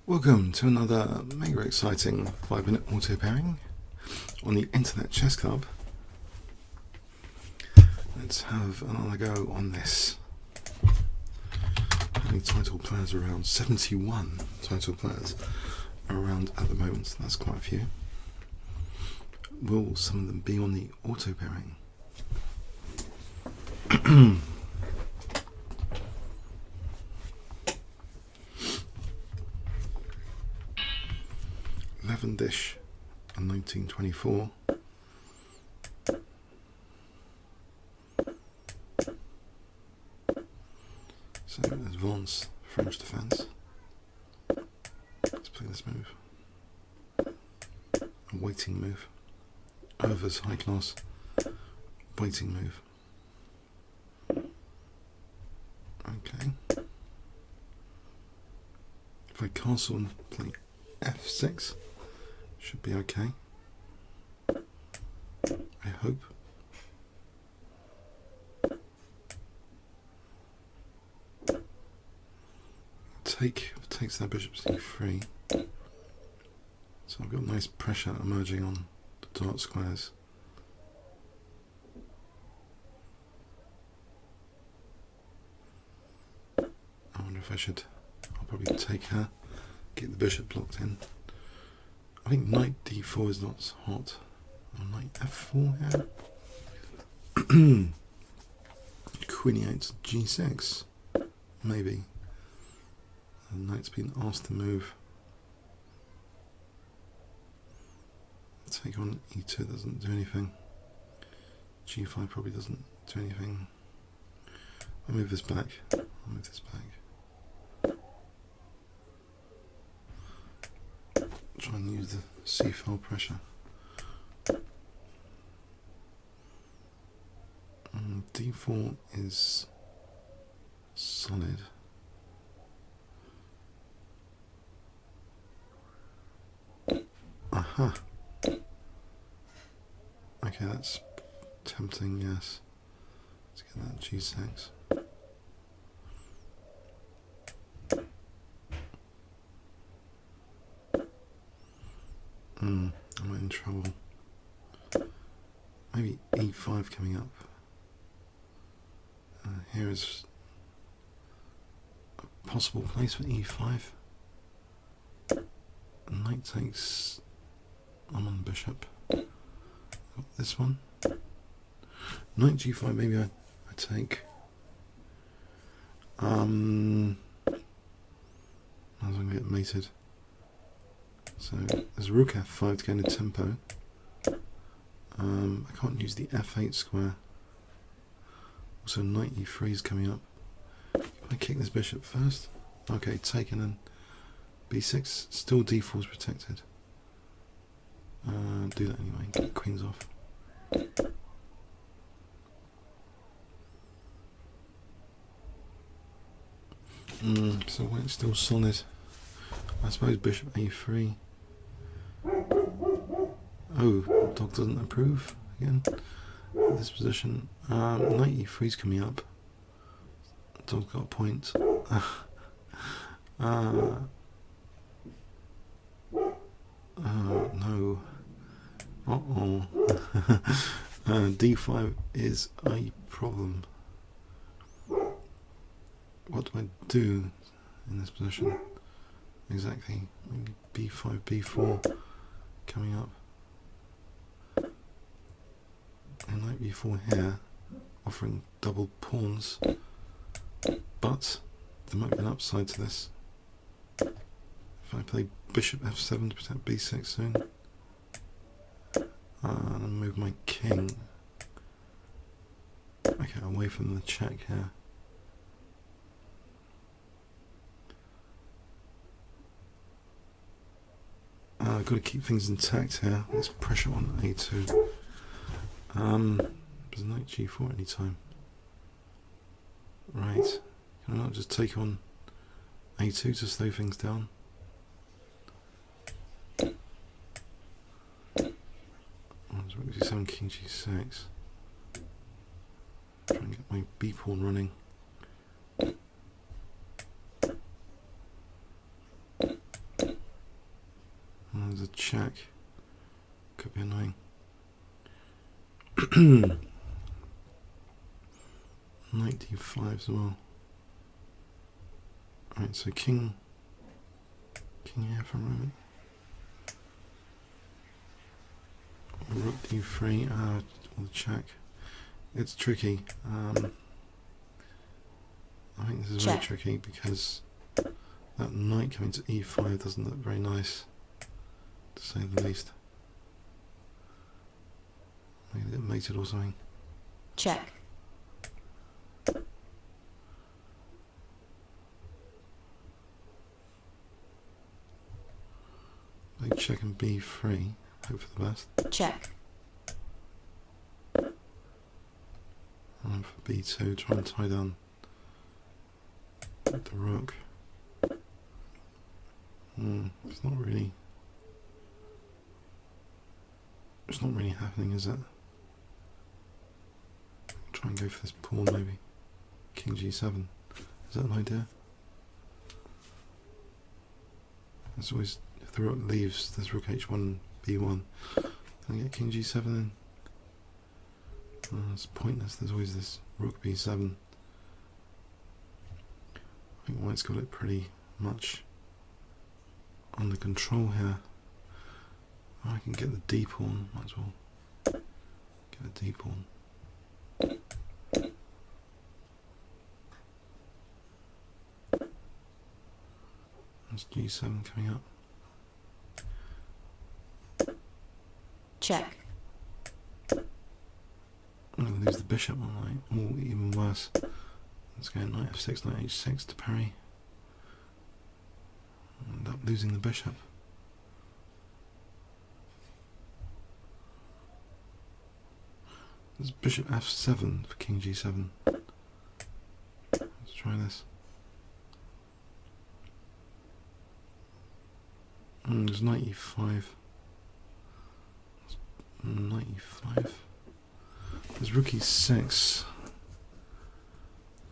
Welcome to another mega exciting 5-minute auto pairing on the Internet Chess Club. Let's have another go on this. How many title players are around? 71 title players are around at the moment, so that's quite a few. Will some of them be on the auto pairing? Lavendish in 1924. So advance French defense. Let's play this move. A waiting move. Euwe's high class waiting move. Okay. If I castle and play f6, should be okay. I hope. Takes that bishop c3. So I've got nice pressure emerging on the dark squares. I wonder if I'll probably take her, get the bishop blocked in. I think knight d4 is not hot. Or knight f4 here. Queen e8 g6. Maybe. The knight's been asked to move. Take on e2 doesn't do anything. g5 probably doesn't do anything. I'll move this back. Try and use the c4 pressure. d4 is solid. Aha. Okay, that's tempting, yes. Let's get that g6. I'm in trouble. Maybe e5 coming up. Here is a possible place for e5. Knight takes on bishop. This one. Knight g5, maybe I take. I was going to get mated. So there's rook f5 to gain a tempo. I can't use the f8 square. Also knight e3 is coming up. Can I kick this bishop first? Okay, taken, and b6, still d4 is protected. Do that anyway, get the queens off. So white's still solid. I suppose bishop a3. Oh, dog doesn't approve again. This position. Knight e3 is coming up. Dog's got a point. No. Uh-oh. d5 is a problem. What do I do in this position? Exactly. Maybe b5, b4 coming up. And knight b4 here, offering double pawns. But there might be an upside to this. If I play bishop f7 to protect b6 soon. And move my king. Okay, away from the check here. I've got to keep things intact here. There's pressure on a2. There's knight g4 anytime. Right. Can I not just take on a2 to slow things down? Rook d7, king g6. Try and get my b pawn running. check. Could be annoying. Knight d5 as well. Alright, so king here for a moment. Rook d3, we'll check. It's tricky. I think this is very tricky because that knight coming to e5 doesn't look very nice, to say the least. Maybe it mated or something. Check. They check and b3. Hope for the best. Check. And for b2, try and tie down the rook. It's not really happening, is it? Try and go for this pawn, maybe. King g7. Is that an idea? There's always, if the rook leaves, there's rook h1, b1. Can I get king g7 in? It's pointless. There's always this rook b7. I think white's got it pretty much under control here. Oh, I can get the d pawn. Might as well get a d pawn. There's g7 coming up. Check. I'm going to lose the bishop on knight, or even worse. Let's go knight f6, knight h6 to parry. End up losing the bishop. There's bishop f7 for king g7. Let's try this. There's knight e5. Knight e5. There's rook e6.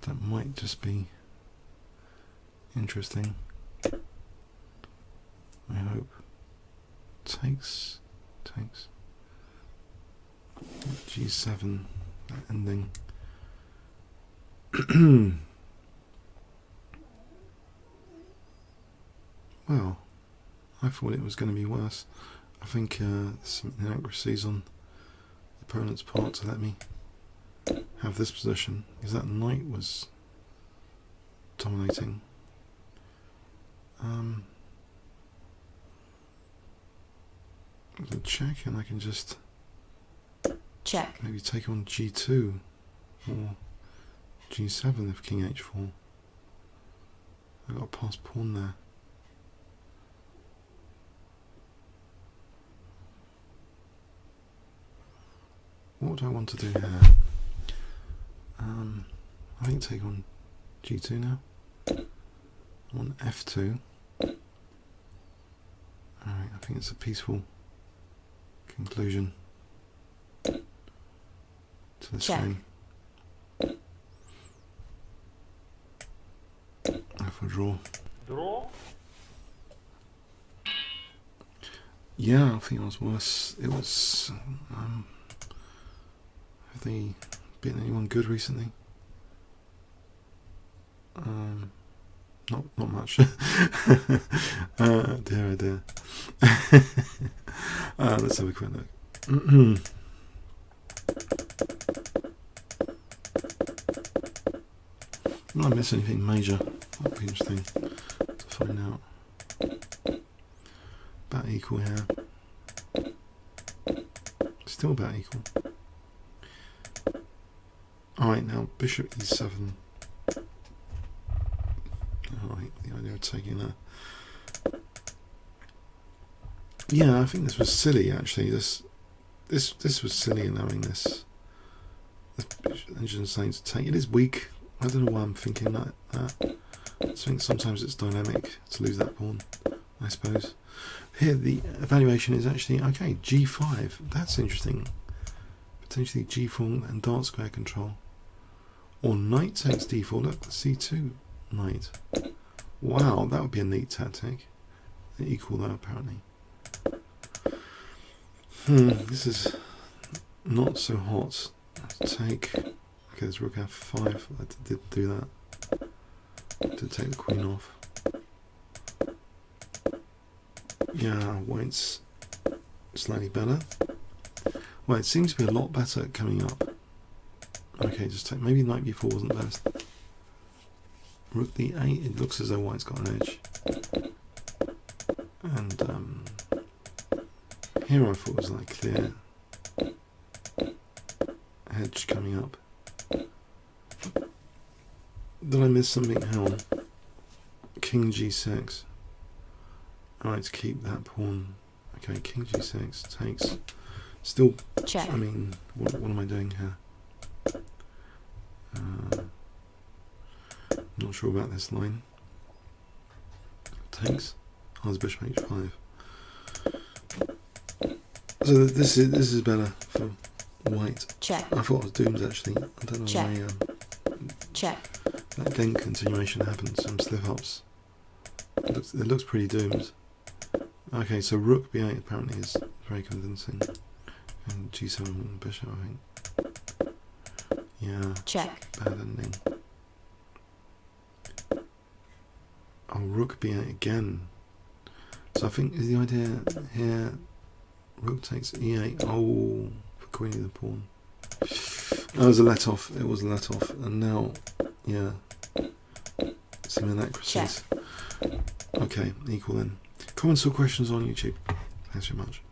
That might just be interesting. I hope. Takes. g7. That ending. Well, I thought it was going to be worse. I think some inaccuracies on the opponent's part to let me have this position, because that knight was dominating. There's a check, and I can just check. Maybe take on g2 or g7 if king h4. I got a pass pawn there. What do I want to do here? I think take on g2 now. I want f2. Alright, I think it's a peaceful conclusion to this game. For draw. Draw? Yeah, I think it was worse. It was. Have they beaten anyone good recently? Not much. Dear. Let's have a quick look. Will I miss anything major? That'd be interesting to find out. About equal here. Still about equal. Alright, now bishop e7. Alright, the idea of taking that. Yeah, I think this was silly actually. This was silly allowing this engine saying to take. It is weak. I don't know why I'm thinking that. I think sometimes it's dynamic to lose that pawn, I suppose. Here the evaluation is actually okay, g5. That's interesting. Potentially g4 and dart square control. Or knight takes d4. Look, c2 knight. Wow, that would be a neat tactic. Equal though, apparently. This is not so hot. Take. Okay, there's rook f5. I did do that. To take the queen off. Yeah, white's slightly better. Well, it seems to be a lot better coming up. Okay, just take. Maybe knight b4 wasn't best. Rook d8. It looks as though white's got an edge. And here I thought it was like clear hedge coming up. Did I miss something? Hang on. King g6. Alright, to keep that pawn. Okay, king g6 takes. Still, Check. I mean, what am I doing here? Not sure about this line. Takes. Oh, it's bishop h5. So this is better for white. Check. I thought it was doomed actually. I don't know Check. why Check. that game continuation happened. Some slip ups. It looks pretty doomed. Okay, so rook b8 apparently is very convincing. And g7 bishop, I think. Yeah. Check. Bad ending. Oh, rook b8 again. So I think is the idea here. Rook takes e8. Oh, for queening the pawn. That was a let off. It was a let off, and now, yeah, some inaccuracies. Okay, equal then. Comments or questions on YouTube. Thanks very much.